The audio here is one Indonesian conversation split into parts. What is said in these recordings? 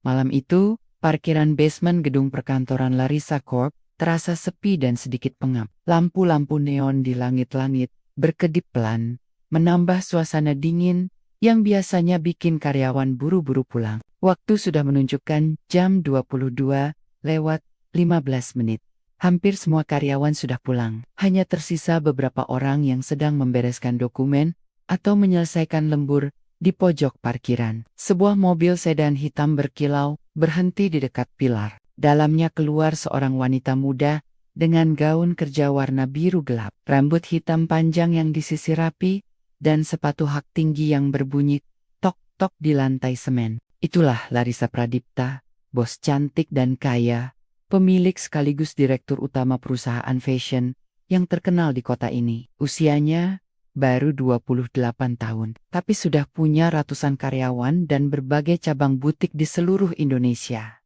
Malam itu, parkiran basement gedung perkantoran Larissa Corp terasa sepi dan sedikit pengap. Lampu-lampu neon di langit-langit berkedip pelan, menambah suasana dingin yang biasanya bikin karyawan buru-buru pulang. Waktu sudah menunjukkan jam 22 lewat 15 menit. Hampir semua karyawan sudah pulang. Hanya tersisa beberapa orang yang sedang membereskan dokumen atau menyelesaikan lembur di pojok parkiran. Sebuah mobil sedan hitam berkilau berhenti di dekat pilar. Dalamnya keluar seorang wanita muda dengan gaun kerja warna biru gelap, rambut hitam panjang yang disisir rapi, dan sepatu hak tinggi yang berbunyi tok-tok di lantai semen. Itulah Larissa Pradipta, bos cantik dan kaya, pemilik sekaligus direktur utama perusahaan fashion yang terkenal di kota ini. Usianya baru 28 tahun, tapi sudah punya ratusan karyawan dan berbagai cabang butik di seluruh Indonesia.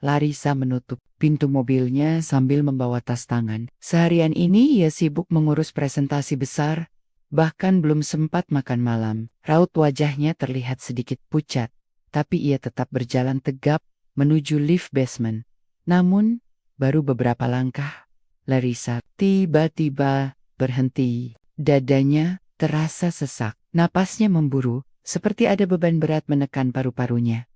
Larissa menutup pintu mobilnya sambil membawa tas tangan. Seharian ini ia sibuk mengurus presentasi besar, bahkan belum sempat makan malam. Raut wajahnya terlihat sedikit pucat, tapi ia tetap berjalan tegap menuju lift basement. Namun, baru beberapa langkah, Larissa tiba-tiba berhenti. Dadanya terasa sesak, napasnya memburu, seperti ada beban berat menekan paru-parunya.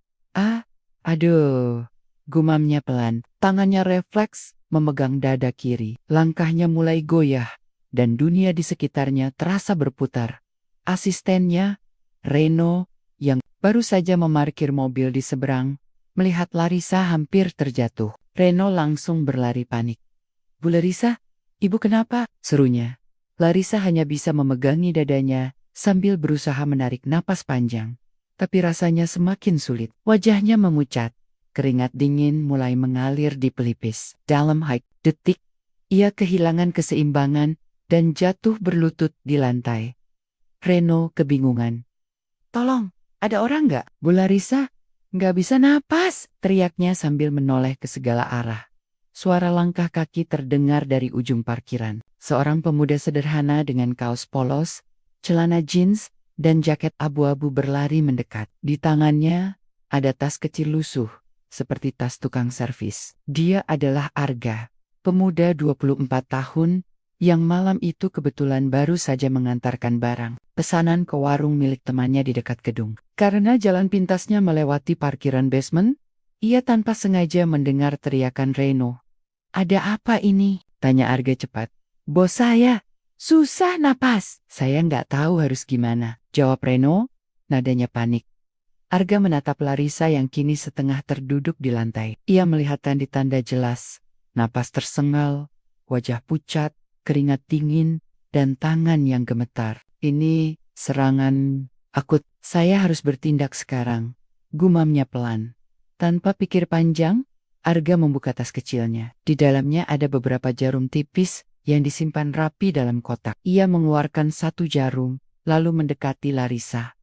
Aduh, gumamnya pelan, tangannya refleks memegang dada kiri. Langkahnya mulai goyah, dan dunia di sekitarnya terasa berputar. Asistennya, Reno, yang baru saja memarkir mobil di seberang, melihat Larissa hampir terjatuh. Reno langsung berlari panik. "Bu Larissa, ibu kenapa?" serunya. Larissa hanya bisa memegangi dadanya sambil berusaha menarik napas panjang. Tapi rasanya semakin sulit. Wajahnya memucat. Keringat dingin mulai mengalir di pelipis. Dalam detik, ia kehilangan keseimbangan dan jatuh berlutut di lantai. Reno kebingungan. "Tolong, ada orang nggak?" "Bu Larissa, nggak bisa napas," teriaknya sambil menoleh ke segala arah. Suara langkah kaki terdengar dari ujung parkiran. Seorang pemuda sederhana dengan kaos polos, celana jeans, dan jaket abu-abu berlari mendekat. Di tangannya ada tas kecil lusuh, seperti tas tukang servis. Dia adalah Arga, pemuda 24 tahun, yang malam itu kebetulan baru saja mengantarkan barang pesanan ke warung milik temannya di dekat gedung. Karena jalan pintasnya melewati parkiran basement, ia tanpa sengaja mendengar teriakan Reno. "Ada apa ini?" tanya Arga cepat. "Bos saya, susah napas." "Saya nggak tahu harus gimana," jawab Reno, nadanya panik. Arga menatap Larissa yang kini setengah terduduk di lantai. Ia melihat tanda-tanda jelas, napas tersengal, wajah pucat, keringat dingin, dan tangan yang gemetar. "Ini serangan akut. Saya harus bertindak sekarang," gumamnya pelan. Tanpa pikir panjang, Arga membuka tas kecilnya. Di dalamnya ada beberapa jarum tipis yang disimpan rapi dalam kotak. Ia mengeluarkan satu jarum, lalu mendekati Larissa.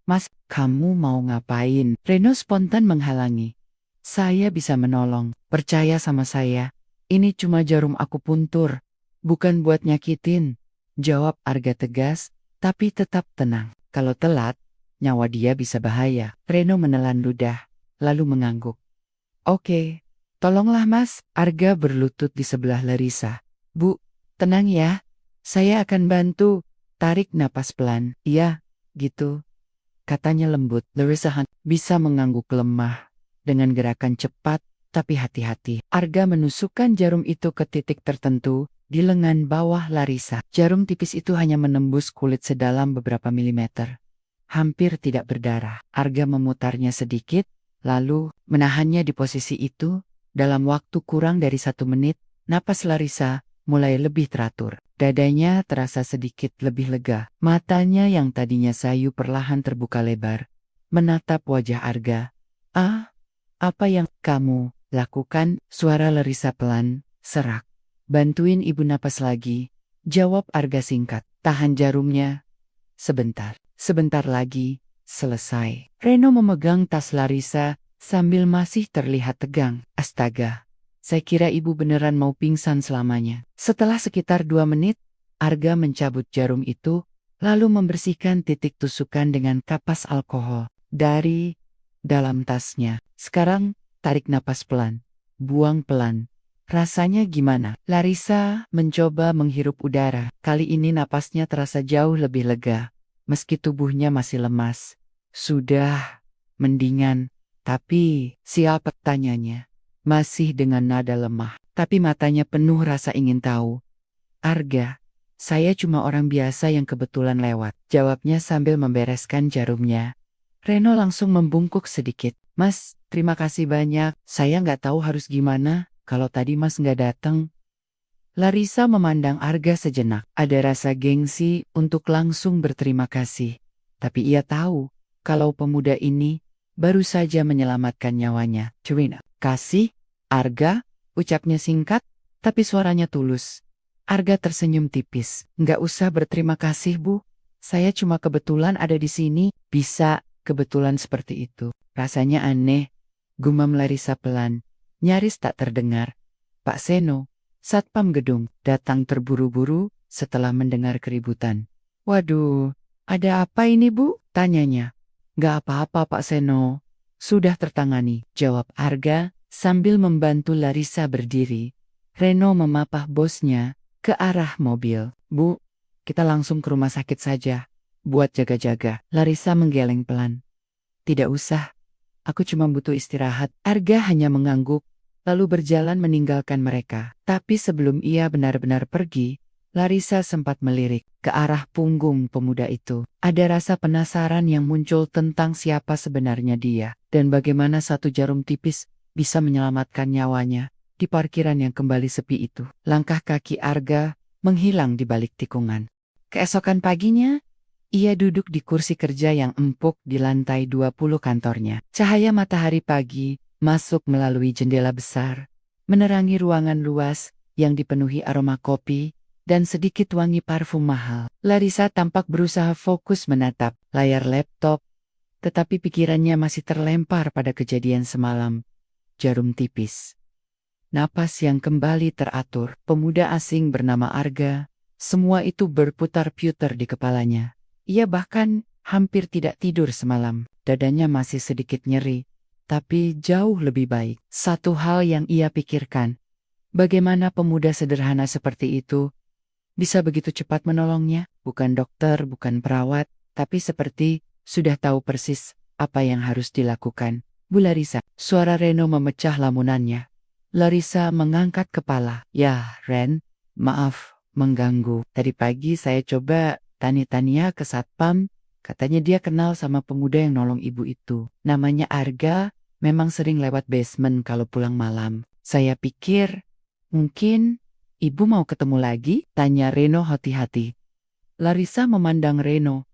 "Mas, kamu mau ngapain?" Reno spontan menghalangi. "Saya bisa menolong. Percaya sama saya. Ini cuma jarum akupuntur, bukan buat nyakitin," jawab Arga tegas, tapi tetap tenang. Kalau telat, nyawa dia bisa bahaya. Reno menelan ludah, lalu mengangguk. "Oke, tolonglah Mas." Arga berlutut di sebelah Larissa. "Bu, tenang ya. Saya akan bantu." Tarik napas pelan. "Iya, gitu," katanya lembut. Larissa bisa mengangguk lemah. Dengan gerakan cepat, tapi hati-hati. Arga menusukkan jarum itu ke titik tertentu di lengan bawah Larissa. Jarum tipis itu hanya menembus kulit sedalam beberapa milimeter. Hampir tidak berdarah. Arga memutarnya sedikit, lalu menahannya di posisi itu. Dalam waktu kurang dari 1 menit, napas Larissa mulai lebih teratur. Dadanya terasa sedikit lebih lega. Matanya yang tadinya sayu perlahan terbuka lebar, menatap wajah Arga. Apa yang kamu lakukan?" Suara Larissa pelan, serak. "Bantuin ibu napas lagi," jawab Arga singkat. "Tahan jarumnya. Sebentar. Sebentar lagi, selesai." Reno memegang tas Larissa sambil masih terlihat tegang. "Astaga, saya kira ibu beneran mau pingsan selamanya." Setelah sekitar 2 menit, Arga mencabut jarum itu, lalu membersihkan titik tusukan dengan kapas alkohol. Dari dalam tasnya. Sekarang, tarik napas pelan. Buang pelan. Rasanya gimana? Larissa mencoba menghirup udara. Kali ini napasnya terasa jauh lebih lega. Meski tubuhnya masih lemas. Sudah mendingan. Tapi siapa tanyanya? Masih dengan nada lemah. Tapi matanya penuh rasa ingin tahu. Arga, saya cuma orang biasa yang kebetulan lewat. Jawabnya sambil membereskan jarumnya. Reno langsung membungkuk sedikit. Mas, terima kasih banyak. Saya nggak tahu harus gimana kalau tadi Mas nggak datang. Larissa memandang Arga sejenak. Ada rasa gengsi untuk langsung berterima kasih. Tapi ia tahu kalau pemuda ini baru saja menyelamatkan nyawanya. Terima kasih, Arga, ucapnya singkat, tapi suaranya tulus. Arga tersenyum tipis. Nggak usah berterima kasih, Bu. Saya cuma kebetulan ada di sini. Bisa kebetulan seperti itu. Rasanya aneh. Gumam Larissa pelan. Nyaris tak terdengar. Pak Seno, Satpam gedung, datang terburu-buru setelah mendengar keributan. Waduh, ada apa ini, Bu? Tanyanya. Nggak apa-apa, Pak Seno. Sudah tertangani, jawab Arga sambil membantu Larissa berdiri. Reno memapah bosnya ke arah mobil. Bu, kita langsung ke rumah sakit saja. Buat jaga-jaga. Larissa menggeleng pelan. Tidak usah. Aku cuma butuh istirahat. Arga hanya mengangguk, lalu berjalan meninggalkan mereka. Tapi sebelum ia benar-benar pergi, Larissa sempat melirik ke arah punggung pemuda itu. Ada rasa penasaran yang muncul tentang siapa sebenarnya dia, dan bagaimana satu jarum tipis bisa menyelamatkan nyawanya di parkiran yang kembali sepi itu. Langkah kaki Arga menghilang di balik tikungan. Keesokan paginya, ia duduk di kursi kerja yang empuk di lantai 20 kantornya. Cahaya matahari pagi masuk melalui jendela besar, menerangi ruangan luas yang dipenuhi aroma kopi dan sedikit wangi parfum mahal. Larissa tampak berusaha fokus menatap layar laptop, tetapi pikirannya masih terlempar pada kejadian semalam. Jarum tipis. Napas yang kembali teratur, pemuda asing bernama Arga, semua itu berputar-putar di kepalanya. Ia bahkan hampir tidak tidur semalam, dadanya masih sedikit nyeri, tapi jauh lebih baik. Satu hal yang ia pikirkan, bagaimana pemuda sederhana seperti itu bisa begitu cepat menolongnya? Bukan dokter, bukan perawat, tapi seperti sudah tahu persis apa yang harus dilakukan. Bu Larissa, suara Reno memecah lamunannya. Larissa mengangkat kepala. Ya, Ren, maaf, mengganggu. Tadi pagi saya coba tanya-tanya ke Satpam, katanya dia kenal sama pemuda yang nolong ibu itu. Namanya Arga, memang sering lewat basement kalau pulang malam. Saya pikir, mungkin ibu mau ketemu lagi? Tanya Reno hati-hati. Larissa memandang Reno.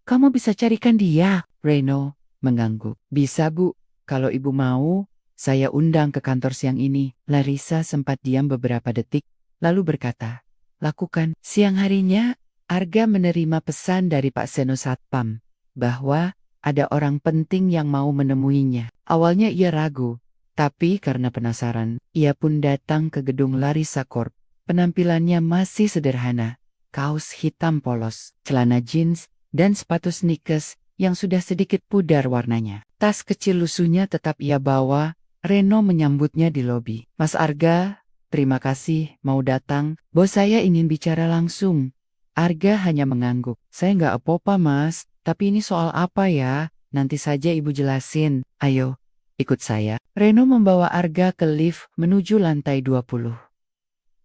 Kamu bisa carikan dia? Reno mengangguk. Bisa, Bu, kalau ibu mau. Saya undang ke kantor siang ini. Larissa sempat diam beberapa detik, lalu berkata, lakukan. Siang harinya, Arga menerima pesan dari Pak Seno Satpam, bahwa ada orang penting yang mau menemuinya. Awalnya ia ragu, tapi karena penasaran, ia pun datang ke gedung Larissa Corp. Penampilannya masih sederhana, kaos hitam polos, celana jeans, dan sepatu sneakers yang sudah sedikit pudar warnanya. Tas kecil lusuhnya tetap ia bawa. Reno menyambutnya di lobi. Mas Arga, terima kasih mau datang. Bos saya ingin bicara langsung. Arga hanya mengangguk. Saya nggak apa-apa mas, tapi ini soal apa ya? Nanti saja ibu jelasin. Ayo, ikut saya. Reno membawa Arga ke lift menuju lantai 20.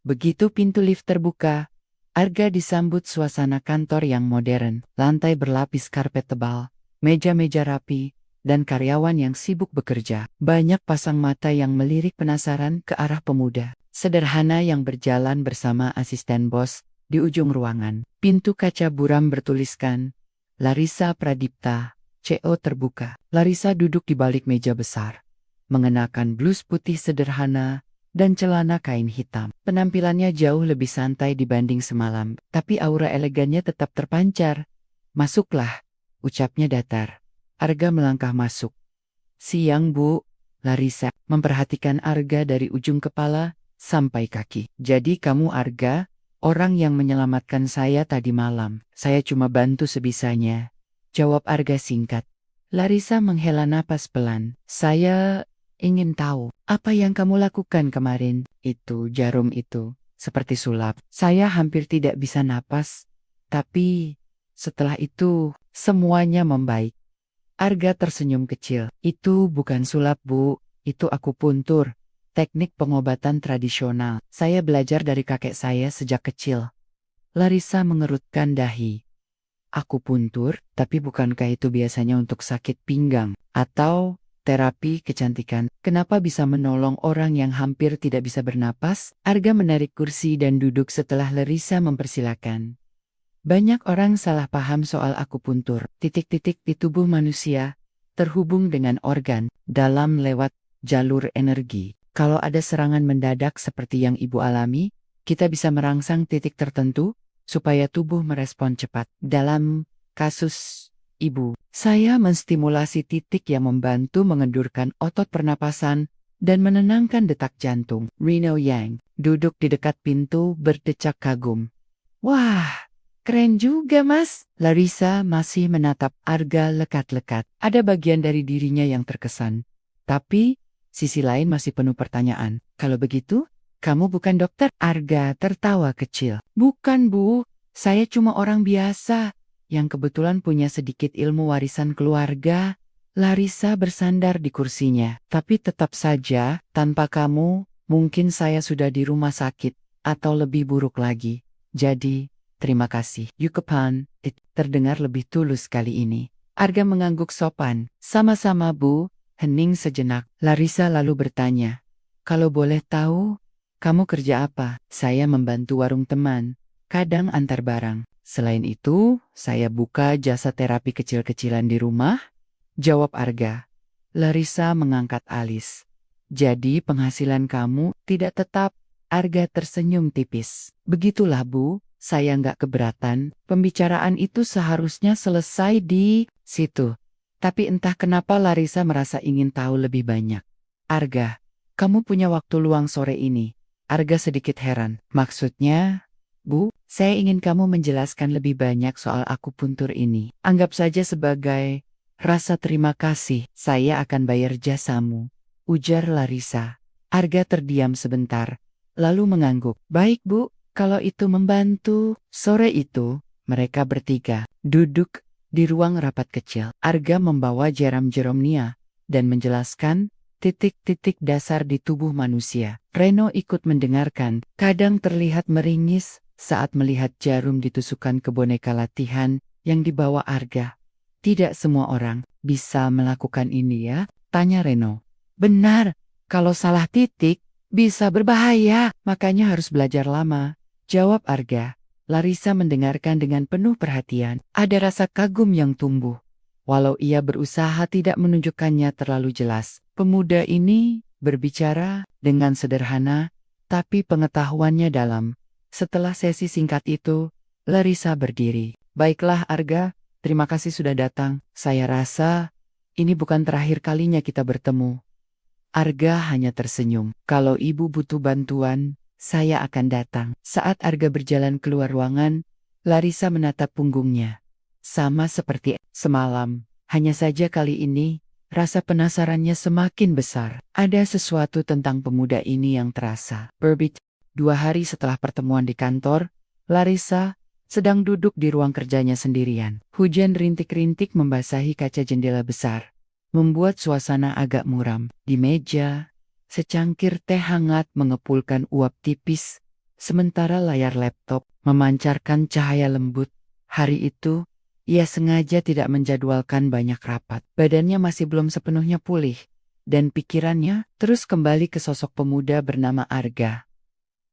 Begitu pintu lift terbuka, Arga disambut suasana kantor yang modern. Lantai berlapis karpet tebal, meja-meja rapi, dan karyawan yang sibuk bekerja. Banyak pasang mata yang melirik penasaran ke arah pemuda sederhana yang berjalan bersama asisten bos di ujung ruangan. Pintu kaca buram bertuliskan, Larissa Pradipta, CO terbuka. Larissa duduk di balik meja besar, mengenakan blus putih sederhana dan celana kain hitam. Penampilannya jauh lebih santai dibanding semalam, tapi aura elegannya tetap terpancar. Masuklah, ucapnya datar. Arga melangkah masuk. Siang, Bu. Larissa memperhatikan Arga dari ujung kepala sampai kaki. Jadi kamu Arga, orang yang menyelamatkan saya tadi malam. Saya cuma bantu sebisanya, jawab Arga singkat. Larissa menghela napas pelan. Saya ingin tahu, apa yang kamu lakukan kemarin? Itu jarum itu, seperti sulap. Saya hampir tidak bisa napas. Tapi, setelah itu, semuanya membaik. Arga tersenyum kecil. Itu bukan sulap, Bu. Itu akupuntur. Teknik pengobatan tradisional. Saya belajar dari kakek saya sejak kecil. Larissa mengerutkan dahi. Akupuntur, tapi bukankah itu biasanya untuk sakit pinggang? Atau terapi kecantikan? Kenapa bisa menolong orang yang hampir tidak bisa bernapas? Arga menarik kursi dan duduk setelah Larissa mempersilakan. Banyak orang salah paham soal akupuntur. Titik-titik di tubuh manusia terhubung dengan organ dalam lewat jalur energi. Kalau ada serangan mendadak seperti yang Ibu alami, kita bisa merangsang titik tertentu supaya tubuh merespon cepat. Dalam kasus Ibu, saya menstimulasi titik yang membantu mengendurkan otot pernapasan dan menenangkan detak jantung. Reno Yang duduk di dekat pintu berdecak kagum. Wah, keren juga, Mas. Larissa masih menatap Arga lekat-lekat. Ada bagian dari dirinya yang terkesan. Tapi, sisi lain masih penuh pertanyaan. Kalau begitu, kamu bukan dokter? Arga tertawa kecil. Bukan, Bu. Saya cuma orang biasa yang kebetulan punya sedikit ilmu warisan keluarga. Larissa bersandar di kursinya. Tapi tetap saja, tanpa kamu, mungkin saya sudah di rumah sakit. Atau lebih buruk lagi. Jadi, terima kasih. Yukepan, terdengar lebih tulus kali ini. Arga mengangguk sopan. Sama-sama, Bu. Hening sejenak. Larissa lalu bertanya. Kalau boleh tahu, kamu kerja apa? Saya membantu warung teman. Kadang antar barang. Selain itu, saya buka jasa terapi kecil-kecilan di rumah. Jawab Arga. Larissa mengangkat alis. Jadi penghasilan kamu tidak tetap. Arga tersenyum tipis. Begitulah, Bu. Saya nggak keberatan. Pembicaraan itu seharusnya selesai di situ. Tapi entah kenapa Larissa merasa ingin tahu lebih banyak. Arga, kamu punya waktu luang sore ini. Arga sedikit heran. Maksudnya, Bu, saya ingin kamu menjelaskan lebih banyak soal akupuntur ini. Anggap saja sebagai rasa terima kasih. Saya akan bayar jasamu. Ujar Larissa. Arga terdiam sebentar, lalu mengangguk. Baik, Bu, kalau itu membantu. Sore itu, mereka bertiga duduk di ruang rapat kecil. Arga membawa jarum Nia dan menjelaskan titik-titik dasar di tubuh manusia. Reno ikut mendengarkan, kadang terlihat meringis saat melihat jarum ditusukkan ke boneka latihan yang dibawa Arga. Tidak semua orang bisa melakukan ini ya? Tanya Reno. Benar, kalau salah titik bisa berbahaya, makanya harus belajar lama. Jawab Arga. Larissa mendengarkan dengan penuh perhatian. Ada rasa kagum yang tumbuh. Walau ia berusaha tidak menunjukkannya terlalu jelas. Pemuda ini berbicara dengan sederhana, tapi pengetahuannya dalam. Setelah sesi singkat itu, Larissa berdiri. Baiklah Arga, terima kasih sudah datang. Saya rasa ini bukan terakhir kalinya kita bertemu. Arga hanya tersenyum. Kalau ibu butuh bantuan, saya akan datang. Saat Arga berjalan keluar ruangan, Larissa menatap punggungnya. Sama seperti semalam, hanya saja kali ini, rasa penasarannya semakin besar. Ada sesuatu tentang pemuda ini yang terasa. Berbit, 2 hari setelah pertemuan di kantor, Larissa sedang duduk di ruang kerjanya sendirian. Hujan rintik-rintik membasahi kaca jendela besar, membuat suasana agak muram. Di meja, secangkir teh hangat mengepulkan uap tipis, sementara layar laptop memancarkan cahaya lembut. Hari itu, ia sengaja tidak menjadwalkan banyak rapat. Badannya masih belum sepenuhnya pulih, dan pikirannya terus kembali ke sosok pemuda bernama Arga.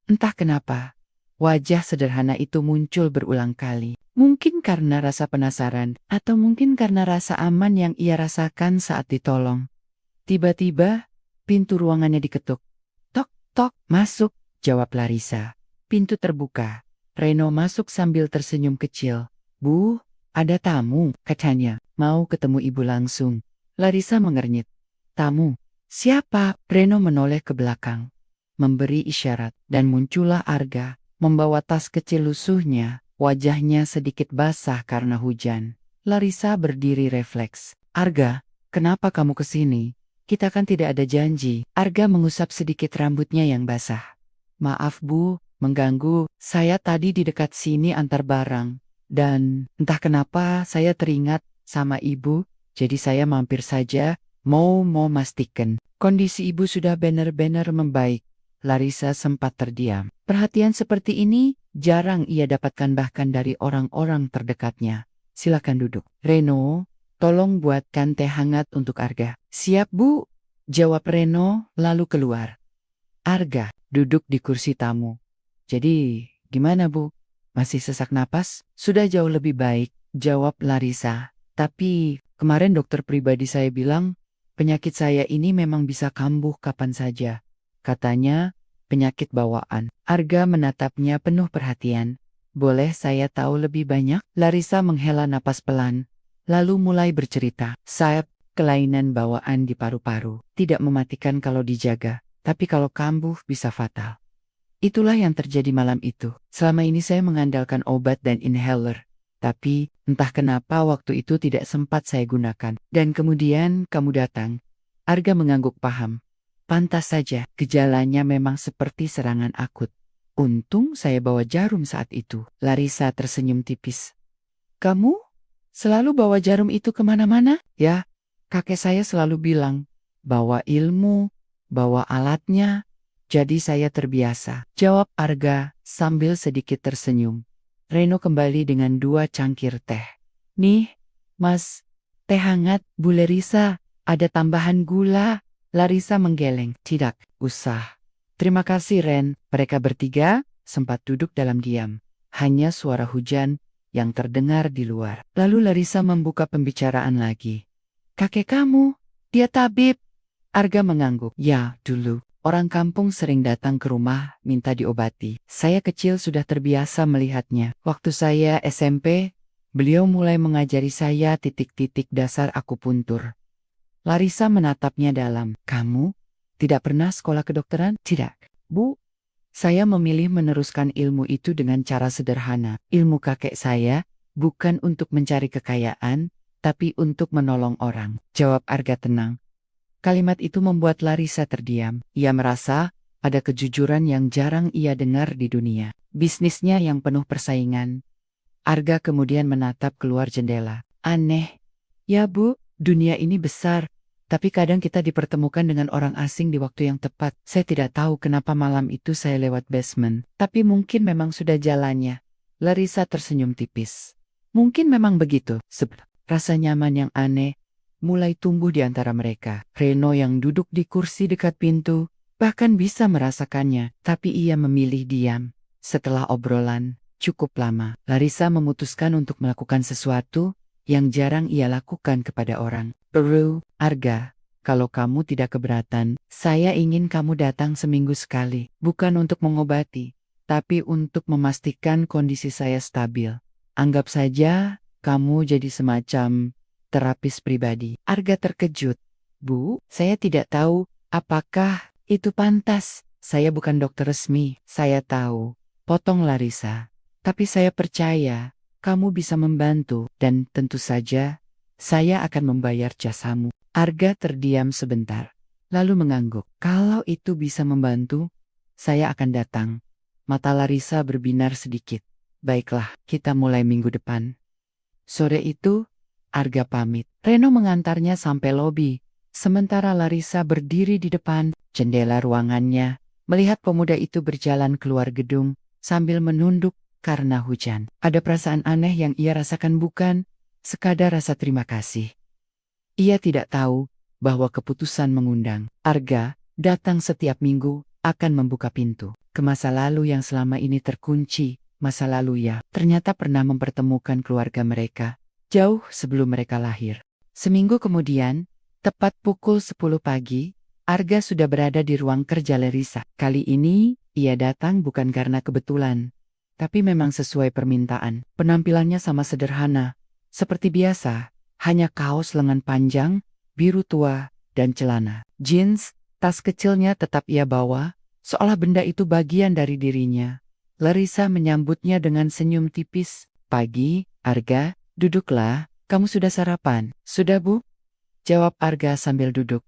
Entah kenapa, wajah sederhana itu muncul berulang kali. Mungkin karena rasa penasaran, atau mungkin karena rasa aman yang ia rasakan saat ditolong. Tiba-tiba, pintu ruangannya diketuk. Tok, tok, masuk, jawab Larissa. Pintu terbuka. Reno masuk sambil tersenyum kecil. Bu, ada tamu, katanya. Mau ketemu ibu langsung. Larissa mengernyit. Tamu? Siapa? Reno menoleh ke belakang, memberi isyarat, dan muncullah Arga, membawa tas kecil lusuhnya, wajahnya sedikit basah karena hujan. Larissa berdiri refleks. Arga, kenapa kamu kesini? Kita kan tidak ada janji. Arga mengusap sedikit rambutnya yang basah. Maaf Bu, mengganggu. Saya tadi di dekat sini antar barang. Dan entah kenapa saya teringat sama ibu, jadi saya mampir saja, mau memastikan kondisi ibu sudah benar-benar membaik. Larissa sempat terdiam. Perhatian seperti ini jarang ia dapatkan bahkan dari orang-orang terdekatnya. Silakan duduk. Reno, tolong buatkan teh hangat untuk Arga. Siap Bu, jawab Reno lalu keluar. Arga duduk di kursi tamu. Jadi, gimana Bu? Masih sesak napas? Sudah jauh lebih baik, jawab Larissa. Tapi, kemarin dokter pribadi saya bilang, penyakit saya ini memang bisa kambuh kapan saja. Katanya, penyakit bawaan. Arga menatapnya penuh perhatian. Boleh saya tahu lebih banyak? Larissa menghela napas pelan, lalu mulai bercerita. Saya kelainan bawaan di paru-paru. Tidak mematikan kalau dijaga, tapi kalau kambuh bisa fatal. Itulah yang terjadi malam itu. Selama ini saya mengandalkan obat dan inhaler. Tapi, entah kenapa waktu itu tidak sempat saya gunakan. Dan kemudian kamu datang. Arga mengangguk paham. Pantas saja, gejalanya memang seperti serangan akut. Untung saya bawa jarum saat itu. Larissa tersenyum tipis. Kamu selalu bawa jarum itu kemana-mana? Ya, kakek saya selalu bilang, bawa ilmu, bawa alatnya. Jadi saya terbiasa, jawab Arga sambil sedikit tersenyum. Reno kembali dengan 2 cangkir teh. Nih, Mas, teh hangat, Bu Larissa, ada tambahan gula. Larissa menggeleng. Tidak usah. Terima kasih Ren. Mereka bertiga sempat duduk dalam diam. Hanya suara hujan yang terdengar di luar. Lalu Larissa membuka pembicaraan lagi. Kakek kamu, dia tabib. Arga mengangguk. Ya, dulu. Orang kampung sering datang ke rumah minta diobati. Saya kecil sudah terbiasa melihatnya. Waktu saya SMP, beliau mulai mengajari saya titik-titik dasar akupuntur. Larissa menatapnya dalam. Kamu tidak pernah sekolah kedokteran? Tidak, Bu. Saya memilih meneruskan ilmu itu dengan cara sederhana. Ilmu kakek saya bukan untuk mencari kekayaan, tapi untuk menolong orang. Jawab Arga tenang. Kalimat itu membuat Larissa terdiam. Ia merasa ada kejujuran yang jarang ia dengar di dunia. Bisnisnya yang penuh persaingan. Arga kemudian menatap keluar jendela. Aneh. Ya Bu, dunia ini besar. Tapi kadang kita dipertemukan dengan orang asing di waktu yang tepat. Saya tidak tahu kenapa malam itu saya lewat basement. Tapi mungkin memang sudah jalannya. Larissa tersenyum tipis. Mungkin memang begitu. Rasa nyaman yang aneh mulai tumbuh di antara mereka. Reno yang duduk di kursi dekat pintu, bahkan bisa merasakannya, tapi ia memilih diam. Setelah obrolan cukup lama, Larissa memutuskan untuk melakukan sesuatu yang jarang ia lakukan kepada orang. Arga, kalau kamu tidak keberatan, saya ingin kamu datang seminggu sekali, bukan untuk mengobati, tapi untuk memastikan kondisi saya stabil. Anggap saja kamu jadi semacam terapis pribadi. Arga terkejut. Bu, saya tidak tahu apakah itu pantas. Saya bukan dokter resmi. Saya tahu. Potong Larissa. Tapi saya percaya kamu bisa membantu dan tentu saja saya akan membayar jasamu. Arga terdiam sebentar. Lalu mengangguk. Kalau itu bisa membantu, saya akan datang. Mata Larissa berbinar sedikit. Baiklah, kita mulai minggu depan. Sore itu, Arga pamit. Reno mengantarnya sampai lobi. Sementara Larissa berdiri di depan jendela ruangannya, melihat pemuda itu berjalan keluar gedung sambil menunduk karena hujan. Ada perasaan aneh yang ia rasakan, bukan sekadar rasa terima kasih. Ia tidak tahu bahwa keputusan mengundang Arga datang setiap minggu akan membuka pintu ke masa lalu yang selama ini terkunci. Masa lalu ya, ternyata pernah mempertemukan keluarga mereka jauh sebelum mereka lahir. Seminggu kemudian, tepat pukul 10 pagi, Arga sudah berada di ruang kerja Larissa. Kali ini, ia datang bukan karena kebetulan, tapi memang sesuai permintaan. Penampilannya sama sederhana, seperti biasa, hanya kaos lengan panjang, biru tua, dan celana jeans. Tas kecilnya tetap ia bawa, seolah benda itu bagian dari dirinya. Larissa menyambutnya dengan senyum tipis. Pagi, Arga. Duduklah, kamu sudah sarapan? Sudah Bu? jawab Arga sambil duduk.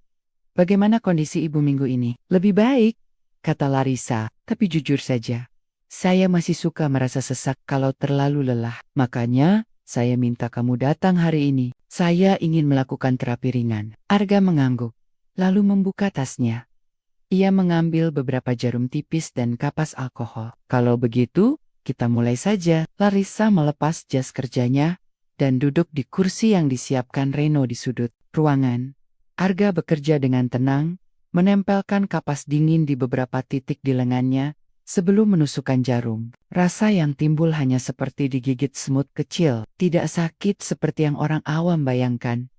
Bagaimana kondisi ibu minggu ini? Lebih baik, kata Larissa, tapi jujur saja. Saya masih suka merasa sesak kalau terlalu lelah. Makanya, saya minta kamu datang hari ini. Saya ingin melakukan terapi ringan. Arga mengangguk, lalu membuka tasnya. Ia mengambil beberapa jarum tipis dan kapas alkohol. Kalau begitu, kita mulai saja. Larissa melepas jas kerjanya dan duduk di kursi yang disiapkan Reno di sudut ruangan. Arga bekerja dengan tenang, menempelkan kapas dingin di beberapa titik di lengannya sebelum menusukkan jarum. Rasa yang timbul hanya seperti digigit semut kecil, tidak sakit seperti yang orang awam bayangkan.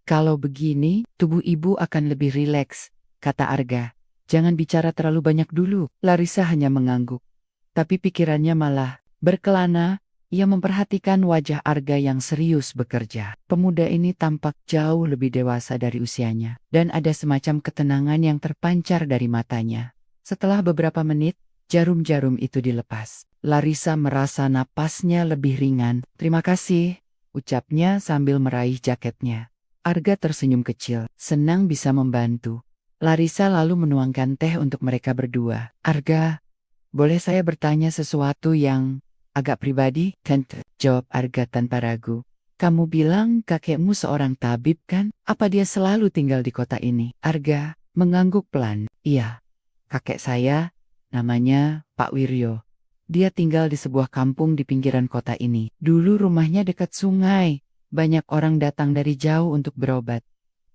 Kalau begini, tubuh ibu akan lebih rileks, kata Arga. Jangan bicara terlalu banyak dulu. Larissa hanya mengangguk. Tapi pikirannya malah berkelana. Ia memperhatikan wajah Arga yang serius bekerja. Pemuda ini tampak jauh lebih dewasa dari usianya. Dan ada semacam ketenangan yang terpancar dari matanya. Setelah beberapa menit, jarum-jarum itu dilepas. Larissa merasa napasnya lebih ringan. Terima kasih, ucapnya sambil meraih jaketnya. Arga tersenyum kecil, senang bisa membantu. Larissa lalu menuangkan teh untuk mereka berdua. Arga, boleh saya bertanya sesuatu yang agak pribadi? Tante, jawab Arga tanpa ragu. Kamu bilang kakekmu seorang tabib kan? Apa dia selalu tinggal di kota ini? Arga mengangguk pelan. Iya, kakek saya, namanya Pak Wiryo. Dia tinggal di sebuah kampung di pinggiran kota ini. Dulu rumahnya dekat sungai. Banyak orang datang dari jauh untuk berobat.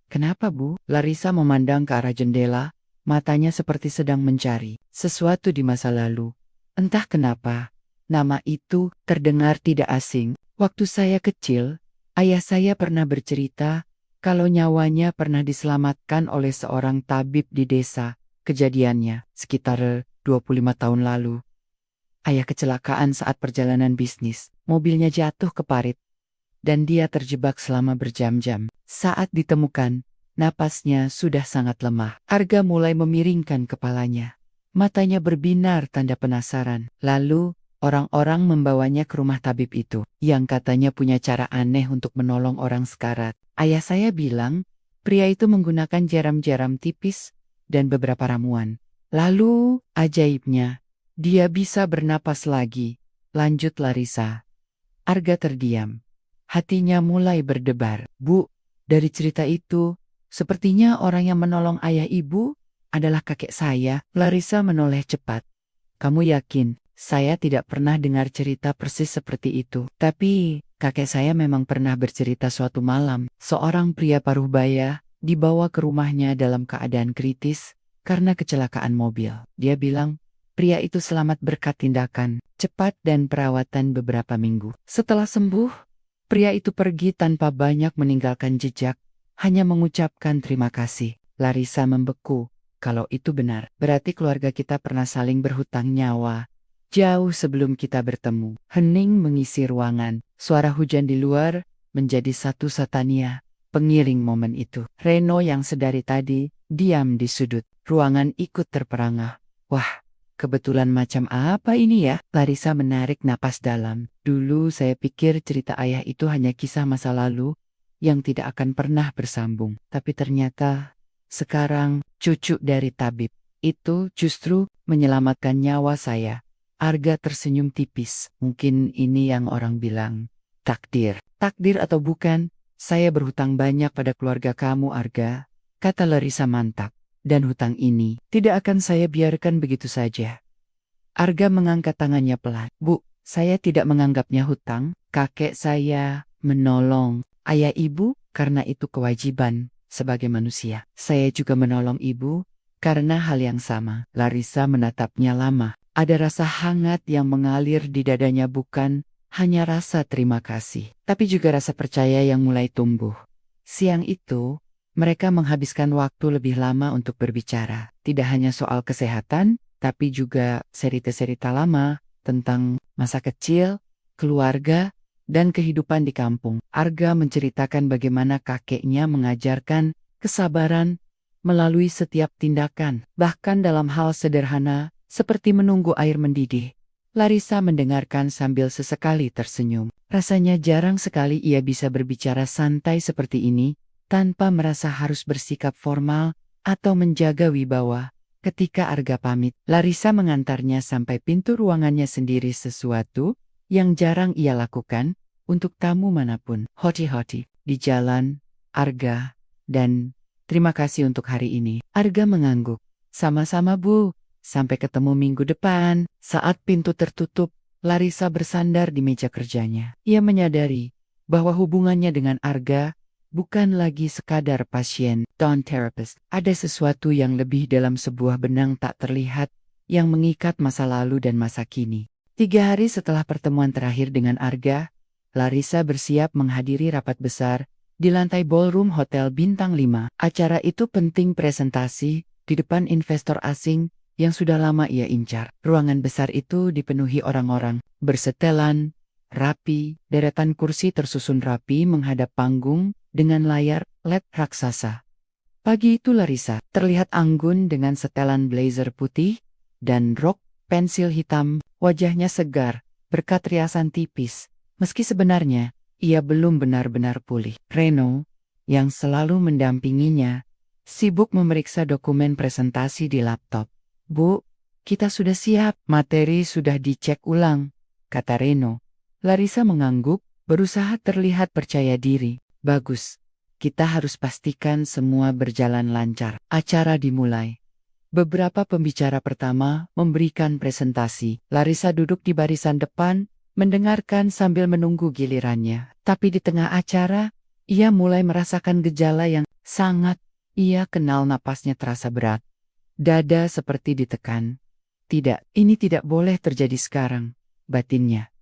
Kenapa, Bu? Larissa memandang ke arah jendela, matanya seperti sedang mencari sesuatu di masa lalu. Entah kenapa, nama itu terdengar tidak asing. Waktu saya kecil, ayah saya pernah bercerita kalau nyawanya pernah diselamatkan oleh seorang tabib di desa. Kejadiannya sekitar 25 tahun lalu. Ayah kecelakaan saat perjalanan bisnis. Mobilnya jatuh ke parit. Dan dia terjebak selama berjam-jam. Saat ditemukan, napasnya sudah sangat lemah. Arga mulai memiringkan kepalanya. Matanya berbinar tanda penasaran. Lalu, orang-orang membawanya ke rumah tabib itu, yang katanya punya cara aneh untuk menolong orang sekarat. Ayah saya bilang, pria itu menggunakan jaram-jaram tipis dan beberapa ramuan. Lalu, ajaibnya, dia bisa bernapas lagi. Lanjut Larissa. Arga terdiam. Hatinya mulai berdebar. Bu, dari cerita itu, sepertinya orang yang menolong ayah ibu adalah kakek saya. Larissa menoleh cepat. Kamu yakin? Saya tidak pernah dengar cerita persis seperti itu. Tapi, kakek saya memang pernah bercerita suatu malam. Seorang pria paruh baya dibawa ke rumahnya dalam keadaan kritis karena kecelakaan mobil. Dia bilang, pria itu selamat berkat tindakan cepat dan perawatan beberapa minggu. Setelah sembuh, pria itu pergi tanpa banyak meninggalkan jejak, hanya mengucapkan terima kasih. Larissa membeku. Kalau itu benar, berarti keluarga kita pernah saling berhutang nyawa. Jauh sebelum kita bertemu. Hening mengisi ruangan. Suara hujan di luar menjadi satu satania pengiring momen itu. Reno yang sedari tadi diam di sudut ruangan ikut terperangah. Wah, kebetulan macam apa ini ya? Larissa menarik napas dalam. Dulu saya pikir cerita ayah itu hanya kisah masa lalu yang tidak akan pernah bersambung. Tapi ternyata sekarang cucu dari tabib itu justru menyelamatkan nyawa saya. Arga tersenyum tipis. Mungkin ini yang orang bilang takdir. Takdir atau bukan, saya berhutang banyak pada keluarga kamu, Arga, kata Larissa mantap. Dan hutang ini tidak akan saya biarkan begitu saja. Arga mengangkat tangannya pelan. Bu, saya tidak menganggapnya hutang. Kakek saya menolong ayah ibu karena itu kewajiban sebagai manusia. Saya juga menolong ibu karena hal yang sama. Larissa menatapnya lama. Ada rasa hangat yang mengalir di dadanya, bukan hanya rasa terima kasih, tapi juga rasa percaya yang mulai tumbuh. Siang itu, mereka menghabiskan waktu lebih lama untuk berbicara. Tidak hanya soal kesehatan, tapi juga cerita-cerita lama tentang masa kecil, keluarga, dan kehidupan di kampung. Arga menceritakan bagaimana kakeknya mengajarkan kesabaran melalui setiap tindakan, bahkan dalam hal sederhana seperti menunggu air mendidih. Larissa mendengarkan sambil sesekali tersenyum. Rasanya jarang sekali ia bisa berbicara santai seperti ini tanpa merasa harus bersikap formal atau menjaga wibawa. Ketika Arga pamit, Larissa mengantarnya sampai pintu ruangannya sendiri, sesuatu yang jarang ia lakukan untuk tamu manapun. Hoti-hoti di jalan, Arga, dan terima kasih untuk hari ini. Arga mengangguk. Sama-sama, Bu. Sampai ketemu minggu depan. Saat pintu tertutup, Larissa bersandar di meja kerjanya. Ia menyadari bahwa hubungannya dengan Arga bukan lagi sekadar pasien dan therapist. Ada sesuatu yang lebih dalam, sebuah benang tak terlihat yang mengikat masa lalu dan masa kini. 3 hari setelah pertemuan terakhir dengan Arga, Larissa bersiap menghadiri rapat besar di lantai ballroom Hotel Bintang 5. Acara itu penting, presentasi di depan investor asing yang sudah lama ia incar. Ruangan besar itu dipenuhi orang-orang, bersetelan rapi, deretan kursi tersusun rapi menghadap panggung dengan layar LED raksasa. Pagi itu Larissa terlihat anggun dengan setelan blazer putih dan rok pensil hitam, wajahnya segar, berkat riasan tipis. Meski sebenarnya ia belum benar-benar pulih. Reno, yang selalu mendampinginya, sibuk memeriksa dokumen presentasi di laptop. Bu, kita sudah siap, materi sudah dicek ulang, kata Reno. Larissa mengangguk, berusaha terlihat percaya diri. Bagus, kita harus pastikan semua berjalan lancar. Acara dimulai. Beberapa pembicara pertama memberikan presentasi. Larissa duduk di barisan depan, mendengarkan sambil menunggu gilirannya. Tapi di tengah acara, ia mulai merasakan gejala yang sangat ia kenal. Napasnya terasa berat. Dada seperti ditekan. Tidak, ini tidak boleh terjadi sekarang, batinnya.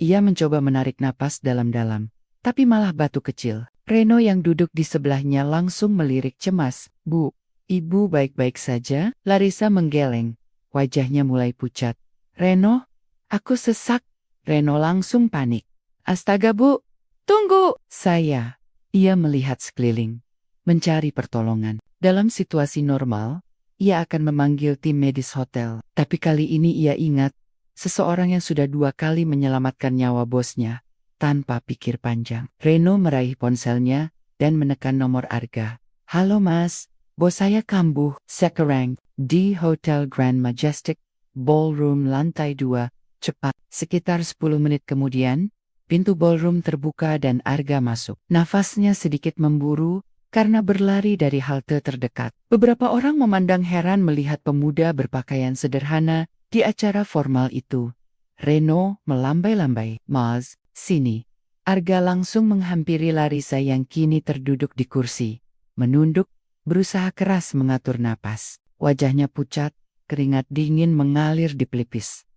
Ia mencoba menarik napas dalam-dalam, tapi malah batu kecil. Reno yang duduk di sebelahnya langsung melirik cemas. Bu, ibu baik-baik saja? Larissa menggeleng. Wajahnya mulai pucat. Reno, aku sesak. Reno langsung panik. Astaga, Bu, tunggu! Saya. Ia melihat sekeliling, mencari pertolongan. Dalam situasi normal, ia akan memanggil tim medis hotel. Tapi kali ini ia ingat, seseorang yang sudah 2 kali menyelamatkan nyawa bosnya, tanpa pikir panjang. Reno meraih ponselnya dan menekan nomor Arga. Halo Mas, bos saya kambuh sekarang di Hotel Grand Majestic, ballroom lantai 2, cepat. Sekitar 10 menit kemudian, pintu ballroom terbuka dan Arga masuk. Nafasnya sedikit memburu karena berlari dari halte terdekat. Beberapa orang memandang heran melihat pemuda berpakaian sederhana di acara formal itu. Reno melambai-lambai. Mas, sini. Arga langsung menghampiri Larissa yang kini terduduk di kursi. Menunduk, berusaha keras mengatur napas. Wajahnya pucat, keringat dingin mengalir di pelipis.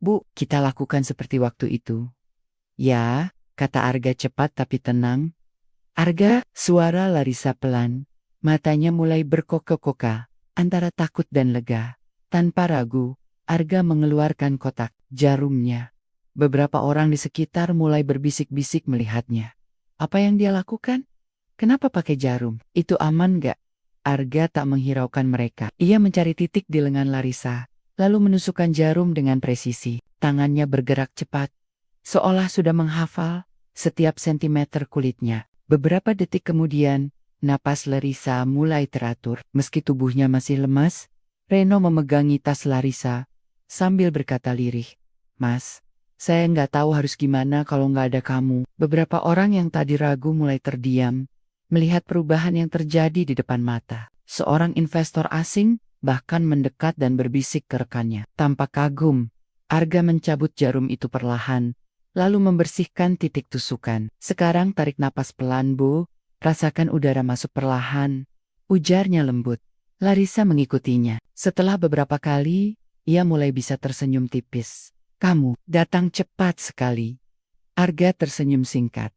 Bu, kita lakukan seperti waktu itu. Ya, kata Arga cepat tapi tenang. Arga, suara Larissa pelan. Matanya mulai berkoka-koka, antara takut dan lega. Tanpa ragu, Arga mengeluarkan kotak jarumnya. Beberapa orang di sekitar mulai berbisik-bisik melihatnya. Apa yang dia lakukan? Kenapa pakai jarum? Itu aman gak? Arga tak menghiraukan mereka. Ia mencari titik di lengan Larissa, lalu menusukkan jarum dengan presisi. Tangannya bergerak cepat, seolah sudah menghafal setiap sentimeter kulitnya. Beberapa detik kemudian, napas Larissa mulai teratur. Meski tubuhnya masih lemas, Reno memegangi tas Larissa sambil berkata lirih, Mas, saya nggak tahu harus gimana kalau nggak ada kamu. Beberapa orang yang tadi ragu mulai terdiam, melihat perubahan yang terjadi di depan mata. Seorang investor asing bahkan mendekat dan berbisik ke rekannya. Tanpa kagum, Arga mencabut jarum itu perlahan, lalu membersihkan titik tusukan. Sekarang tarik napas pelan, Bu. Rasakan udara masuk perlahan. Ujarnya lembut. Larissa mengikutinya. Setelah beberapa kali, ia mulai bisa tersenyum tipis. Kamu datang cepat sekali. Arga tersenyum singkat.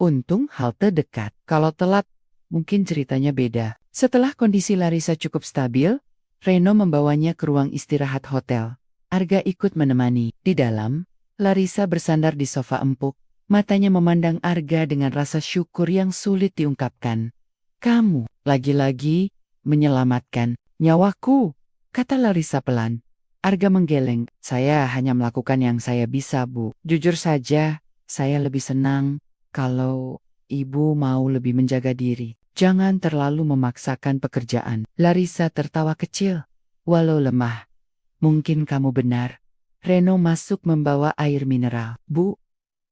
Untung halte dekat. Kalau telat, mungkin ceritanya beda. Setelah kondisi Larissa cukup stabil, Reno membawanya ke ruang istirahat hotel. Arga ikut menemani. Di dalam, Larissa bersandar di sofa empuk. Matanya memandang Arga dengan rasa syukur yang sulit diungkapkan. Kamu, lagi-lagi, menyelamatkan nyawaku, kata Larissa pelan. Arga menggeleng. Saya hanya melakukan yang saya bisa, Bu. Jujur saja, saya lebih senang kalau ibu mau lebih menjaga diri. Jangan terlalu memaksakan pekerjaan. Larissa tertawa kecil. Walau lemah. Mungkin kamu benar. Reno masuk membawa air mineral. Bu,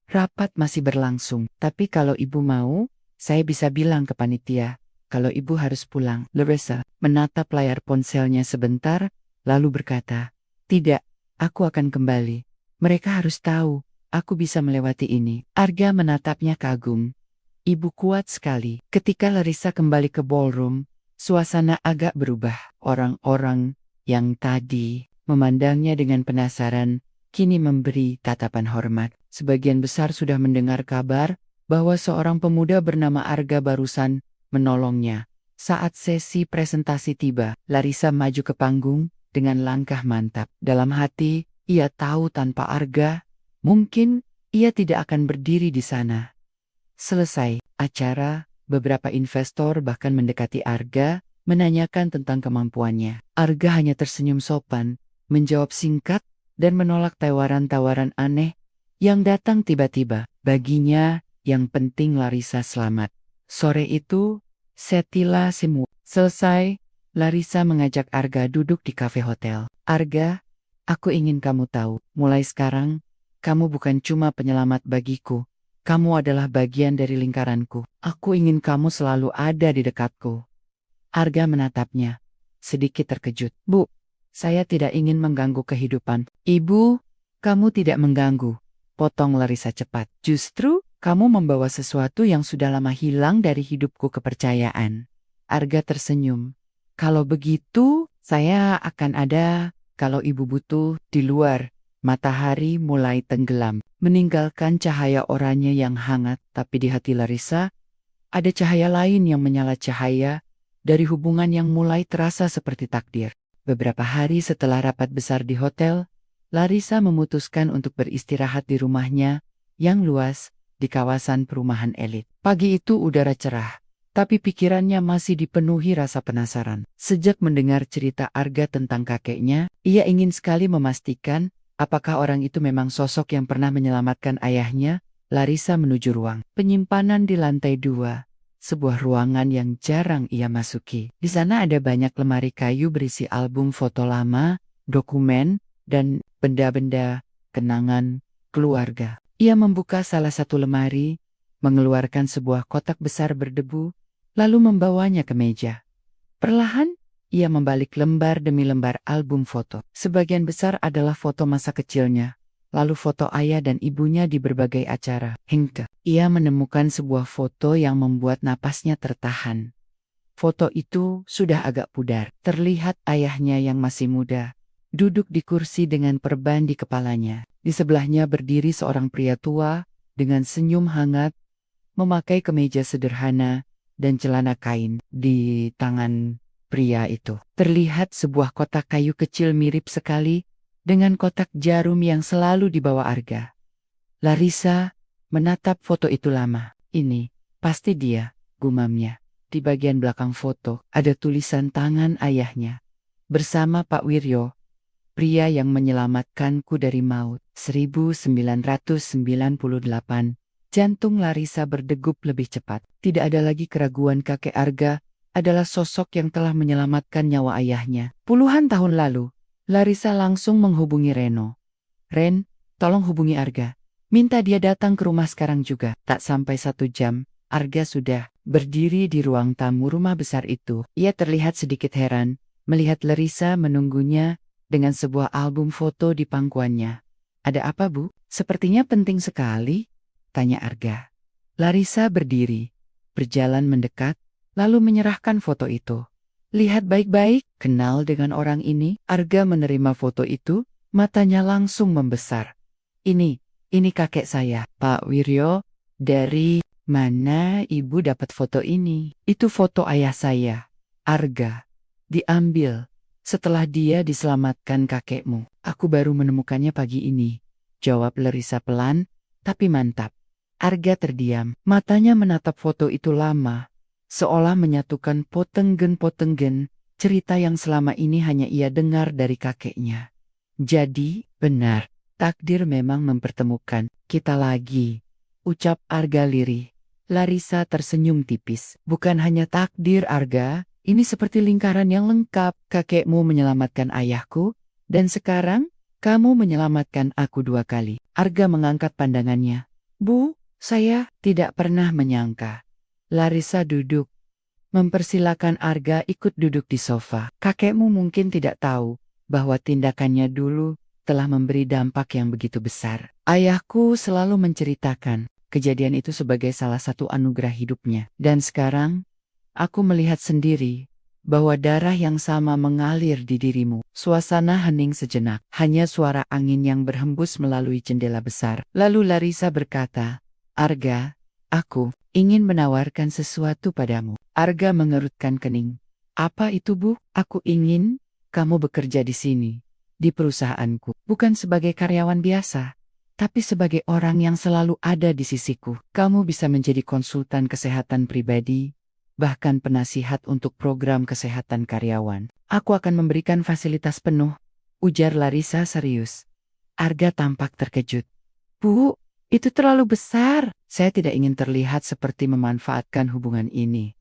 rapat masih berlangsung. Tapi kalau ibu mau, saya bisa bilang ke panitia. Kalau ibu harus pulang. Larissa menatap layar ponselnya sebentar, lalu berkata, tidak, aku akan kembali. Mereka harus tahu, aku bisa melewati ini. Arga menatapnya kagum. Ibu kuat sekali. Ketika Larissa kembali ke ballroom, suasana agak berubah. Orang-orang yang tadi memandangnya dengan penasaran, kini memberi tatapan hormat. Sebagian besar sudah mendengar kabar bahwa seorang pemuda bernama Arga barusan menolongnya. Saat sesi presentasi tiba, Larissa maju ke panggung dengan langkah mantap. Dalam hati, ia tahu tanpa Arga, mungkin ia tidak akan berdiri di sana. Selesai acara, beberapa investor bahkan mendekati Arga, menanyakan tentang kemampuannya. Arga hanya tersenyum sopan, menjawab singkat, dan menolak tawaran-tawaran aneh yang datang tiba-tiba. Baginya, yang penting Larissa selamat. Sore itu, setelah semua selesai, Larissa mengajak Arga duduk di kafe hotel. Arga, aku ingin kamu tahu, mulai sekarang, kamu bukan cuma penyelamat bagiku. Kamu adalah bagian dari lingkaranku. Aku ingin kamu selalu ada di dekatku. Arga menatapnya, sedikit terkejut. Bu, saya tidak ingin mengganggu kehidupan. Ibu, kamu tidak mengganggu. Potong Larissa cepat. Justru, kamu membawa sesuatu yang sudah lama hilang dari hidupku, kepercayaan. Arga tersenyum. Kalau begitu, saya akan ada. Kalau ibu butuh, di luar. Matahari mulai tenggelam, meninggalkan cahaya oranye yang hangat, tapi di hati Larissa, ada cahaya lain yang menyala, cahaya dari hubungan yang mulai terasa seperti takdir. Beberapa hari setelah rapat besar di hotel, Larissa memutuskan untuk beristirahat di rumahnya yang luas di kawasan perumahan elit. Pagi itu udara cerah, tapi pikirannya masih dipenuhi rasa penasaran. Sejak mendengar cerita Arga tentang kakeknya, ia ingin sekali memastikan apakah orang itu memang sosok yang pernah menyelamatkan ayahnya. Larissa menuju ruang penyimpanan di lantai 2, sebuah ruangan yang jarang ia masuki. Di sana ada banyak lemari kayu berisi album foto lama, dokumen, dan benda-benda kenangan keluarga. Ia membuka salah satu lemari, mengeluarkan sebuah kotak besar berdebu, lalu membawanya ke meja. Perlahan, ia membalik lembar demi lembar album foto. Sebagian besar adalah foto masa kecilnya, lalu foto ayah dan ibunya di berbagai acara. Hingga ia menemukan sebuah foto yang membuat napasnya tertahan. Foto itu sudah agak pudar. Terlihat ayahnya yang masih muda, duduk di kursi dengan perban di kepalanya. Di sebelahnya berdiri seorang pria tua dengan senyum hangat, memakai kemeja sederhana dan celana kain. Di tangan pria itu terlihat sebuah kotak kayu kecil mirip sekali dengan kotak jarum yang selalu dibawa Arga. Larissa menatap foto itu lama. Ini pasti dia, gumamnya. Di bagian belakang foto ada tulisan tangan ayahnya. Bersama Pak Wiryo, pria yang menyelamatkanku dari maut. 1998. Jantung Larissa berdegup lebih cepat. Tidak ada lagi keraguan, kakek Arga adalah sosok yang telah menyelamatkan nyawa ayahnya. Puluhan tahun lalu, Larissa langsung menghubungi Reno. Ren, tolong hubungi Arga. Minta dia datang ke rumah sekarang juga. Tak sampai 1 jam, Arga sudah berdiri di ruang tamu rumah besar itu. Ia terlihat sedikit heran melihat Larissa menunggunya dengan sebuah album foto di pangkuannya. Ada apa, Bu? Sepertinya penting sekali, tanya Arga. Larissa berdiri, berjalan mendekat, lalu menyerahkan foto itu. Lihat baik-baik, kenal dengan orang ini? Arga menerima foto itu, matanya langsung membesar. Ini kakek saya, Pak Wiryo. Dari mana ibu dapat foto ini? Itu foto ayah saya, Arga. Diambil setelah dia diselamatkan kakekmu. Aku baru menemukannya pagi ini, jawab Larissa pelan, tapi mantap. Arga terdiam, matanya menatap foto itu lama, seolah menyatukan potenggen-potenggen cerita yang selama ini hanya ia dengar dari kakeknya. Jadi, benar, takdir memang mempertemukan kita lagi, ucap Arga lirih. Larissa tersenyum tipis. Bukan hanya takdir, Arga. Ini seperti lingkaran yang lengkap. Kakekmu menyelamatkan ayahku, dan sekarang kamu menyelamatkan aku 2 kali. Arga mengangkat pandangannya. Bu, saya tidak pernah menyangka. Larissa duduk, mempersilakan Arga ikut duduk di sofa. Kakekmu mungkin tidak tahu bahwa tindakannya dulu telah memberi dampak yang begitu besar. Ayahku selalu menceritakan kejadian itu sebagai salah satu anugerah hidupnya. Dan sekarang, aku melihat sendiri bahwa darah yang sama mengalir di dirimu. Suasana hening sejenak, hanya suara angin yang berhembus melalui jendela besar. Lalu Larissa berkata, Arga, aku ingin menawarkan sesuatu padamu. Arga mengerutkan kening. Apa itu, Bu? Aku ingin kamu bekerja di sini, di perusahaanku. Bukan sebagai karyawan biasa, tapi sebagai orang yang selalu ada di sisiku. Kamu bisa menjadi konsultan kesehatan pribadi, bahkan penasihat untuk program kesehatan karyawan. Aku akan memberikan fasilitas penuh, ujar Larissa serius. Arga tampak terkejut. Bu, itu terlalu besar. Saya tidak ingin terlihat seperti memanfaatkan hubungan ini.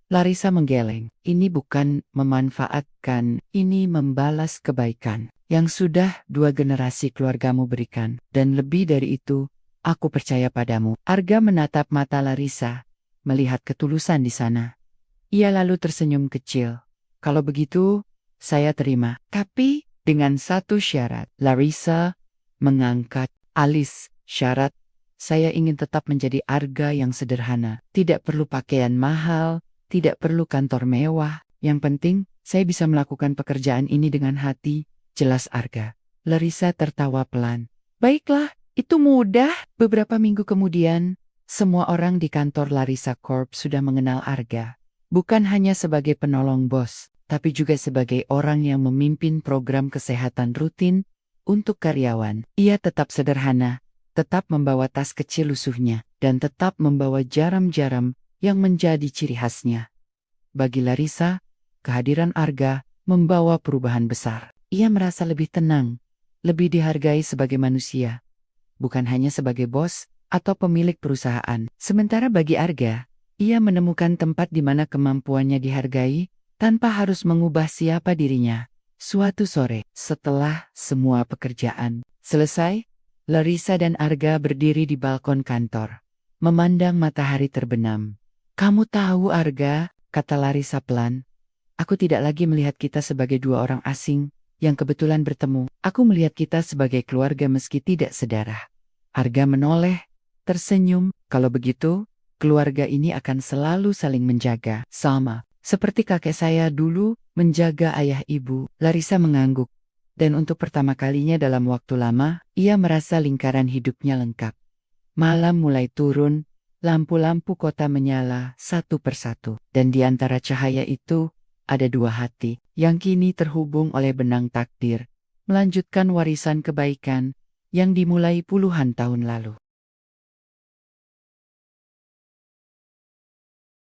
Larissa menggeleng. Ini bukan memanfaatkan, ini membalas kebaikan yang sudah 2 generasi keluargamu berikan. Dan lebih dari itu, aku percaya padamu. Arga menatap mata Larissa, melihat ketulusan di sana. Ia lalu tersenyum kecil. Kalau begitu, saya terima. Tapi dengan satu syarat. Larissa mengangkat alis. Syarat, saya ingin tetap menjadi Arga yang sederhana. Tidak perlu pakaian mahal, tidak perlu kantor mewah. Yang penting, saya bisa melakukan pekerjaan ini dengan hati. Jelas, Arga. Larissa tertawa pelan. Baiklah, itu mudah. Beberapa minggu kemudian, semua orang di kantor Larissa Corp sudah mengenal Arga. Bukan hanya sebagai penolong bos, tapi juga sebagai orang yang memimpin program kesehatan rutin untuk karyawan. Ia tetap sederhana, tetap membawa tas kecil lusuhnya, dan tetap membawa jaram-jaram yang menjadi ciri khasnya. Bagi Larissa, kehadiran Arga membawa perubahan besar. Ia merasa lebih tenang, lebih dihargai sebagai manusia, bukan hanya sebagai bos atau pemilik perusahaan. Sementara bagi Arga, ia menemukan tempat di mana kemampuannya dihargai tanpa harus mengubah siapa dirinya. Suatu sore, setelah semua pekerjaan selesai, Larissa dan Arga berdiri di balkon kantor, memandang matahari terbenam. Kamu tahu, Arga, kata Larissa pelan, aku tidak lagi melihat kita sebagai 2 orang asing yang kebetulan bertemu. Aku melihat kita sebagai keluarga meski tidak sedarah. Arga menoleh, tersenyum. Kalau begitu, keluarga ini akan selalu saling menjaga. Sama seperti kakek saya dulu menjaga ayah ibu. Larissa mengangguk. Dan untuk pertama kalinya dalam waktu lama, ia merasa lingkaran hidupnya lengkap. Malam mulai turun, lampu-lampu kota menyala satu persatu. Dan di antara cahaya itu, ada 2 hati yang kini terhubung oleh benang takdir, melanjutkan warisan kebaikan yang dimulai puluhan tahun lalu.